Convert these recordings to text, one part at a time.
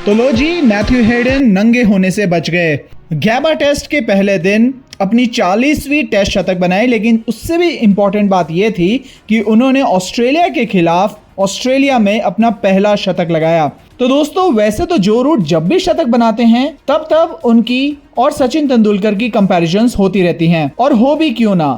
तो लो जी, Matthew Hayden नंगे होने से बच गए। गैबा टेस्ट के पहले दिन अपनी 40वीं टेस्ट शतक बनाई, लेकिन उससे भी इंपॉर्टेंट बात यह थी कि उन्होंने ऑस्ट्रेलिया के खिलाफ ऑस्ट्रेलिया में अपना पहला शतक लगाया। तो दोस्तों, वैसे तो जो रूट जब भी शतक बनाते हैं तब तब उनकी और सचिन तेंदुलकर की कंपैरिजंस होती रहती हैं, और हो भी क्यों ना,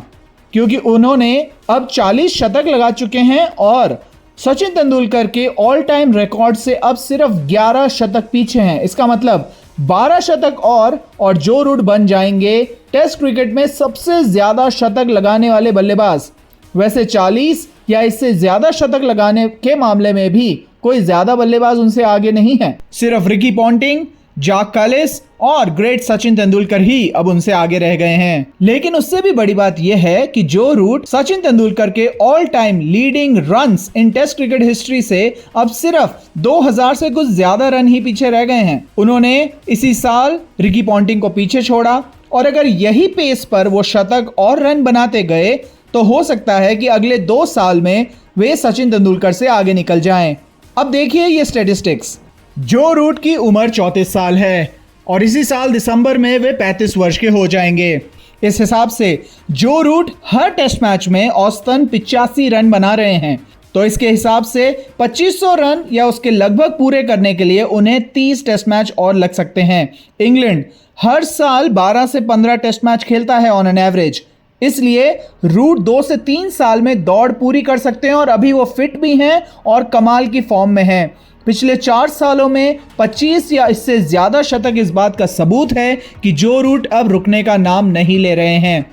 क्योंकि उन्होंने अब 40 शतक लगा चुके हैं और सचिन तेंदुलकर के ऑल टाइम रिकॉर्ड से अब सिर्फ 11 शतक पीछे हैं। इसका मतलब 12 शतक और जो रूट बन जाएंगे टेस्ट क्रिकेट में सबसे ज्यादा शतक लगाने वाले बल्लेबाज। वैसे 40 या इससे ज्यादा शतक लगाने के मामले में भी कोई ज्यादा बल्लेबाज उनसे आगे नहीं है। सिर्फ रिकी पॉन्टिंग, जैक कालिस और ग्रेट सचिन तेंदुलकर ही अब उनसे आगे रह गए हैं। लेकिन उससे भी बड़ी बात यह है कि जो रूट सचिन तेंदुलकर के all time leading runs in test cricket history से अब सिर्फ 2000 से कुछ ज्यादा रन ही पीछे रह गए हैं। उन्होंने इसी साल रिकी पॉन्टिंग को पीछे छोड़ा, और अगर यही पेस पर वो शतक और रन बनाते गए तो हो सकता है कि अगले 2 साल में वे सचिन तेंदुलकर से आगे निकल जाएं। अब देखिए ये स्टैटिस्टिक्स। जो रूट की उम्र 34 साल है और इसी साल दिसंबर में वे 35 वर्ष के हो जाएंगे। इस हिसाब से जो रूट हर टेस्ट मैच में औसतन 85 रन बना रहे हैं, तो इसके हिसाब से 2500 रन या उसके लगभग पूरे करने के लिए उन्हें 30 टेस्ट मैच और लग सकते हैं। इंग्लैंड हर साल 12 से 15 टेस्ट मैच खेलता है ऑन एन एवरेज, इसलिए रूट 2 से 3 साल में दौड़ पूरी कर सकते हैं और अभी वो फिट भी हैं और कमाल की फॉर्म में हैं। पिछले 4 सालों में 25 या इससे ज्यादा शतक इस बात का सबूत है कि जो रूट अब रुकने का नाम नहीं ले रहे हैं।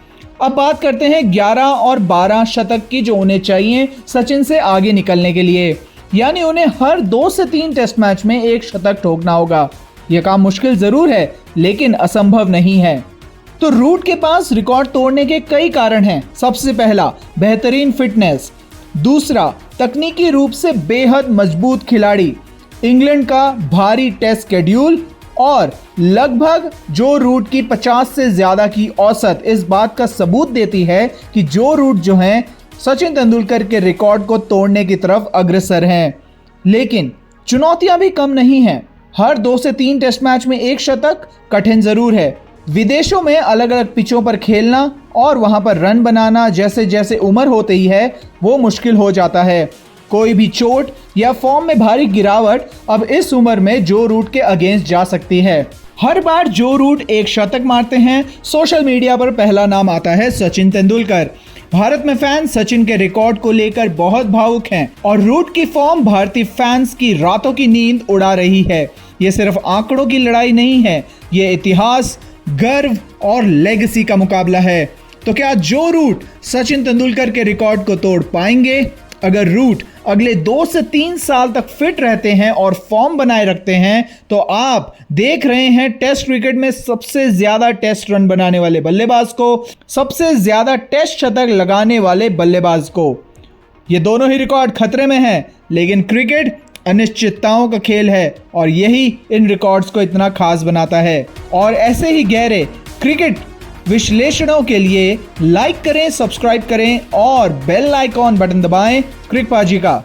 अब बात करते हैं 11 और 12 शतक की, जो उन्हें चाहिए सचिन से आगे निकलने के लिए। यानी उन्हें हर 2 से 3 टेस्ट मैच में एक शतक ठोकना होगा। यह काम मुश्किल जरूर है, लेकिन असंभव नहीं है। तो रूट के पास रिकॉर्ड तोड़ने के कई कारण हैं। सबसे पहला, बेहतरीन फिटनेस। दूसरा, तकनीकी रूप से बेहद मजबूत खिलाड़ी। इंग्लैंड का भारी टेस्ट शेड्यूल और लगभग जो रूट की 50 से ज्यादा की औसत इस बात का सबूत देती है कि जो रूट जो हैं सचिन तेंदुलकर के रिकॉर्ड को तोड़ने की तरफ अग्रसर हैं। लेकिन चुनौतियां भी कम नहीं हैं। हर 2 से 3 टेस्ट मैच में एक शतक कठिन जरूर है। विदेशों में अलग अलग पिचों पर खेलना और वहां पर रन बनाना जैसे जैसे उम्र होती ही है वो मुश्किल हो जाता है। कोई भी चोट या फॉर्म में भारी गिरावट अब इस उम्र में जो रूट के अगेंस्ट जा सकती है। हर बार जो रूट एक शतक मारते हैं, सोशल मीडिया पर पहला नाम आता है सचिन तेंदुलकर। भारत में फैंस सचिन के रिकॉर्ड को लेकर बहुत भावुक हैं और रूट की फॉर्म भारतीय फैंस की रातों की नींद उड़ा रही है। ये सिर्फ आंकड़ों की लड़ाई नहीं है, ये इतिहास, गर्व और लेगेसी का मुकाबला है। तो क्या जो रूट सचिन तेंदुलकर के रिकॉर्ड को तोड़ पाएंगे? अगर रूट अगले 2 से 3 साल तक फिट रहते हैं और फॉर्म बनाए रखते हैं, तो आप देख रहे हैं टेस्ट क्रिकेट में सबसे ज्यादा टेस्ट रन बनाने वाले बल्लेबाज को, सबसे ज्यादा टेस्ट शतक लगाने वाले बल्लेबाज को। ये दोनों ही रिकॉर्ड खतरे में हैं, लेकिन क्रिकेट अनिश्चितताओं का खेल है और यही इन रिकॉर्ड्स को इतना खास बनाता है। और ऐसे ही गहरे क्रिकेट विश्लेषणों के लिए लाइक करें, सब्सक्राइब करें और बेल आइकॉन बटन दबाएं। क्रिकबाजी का।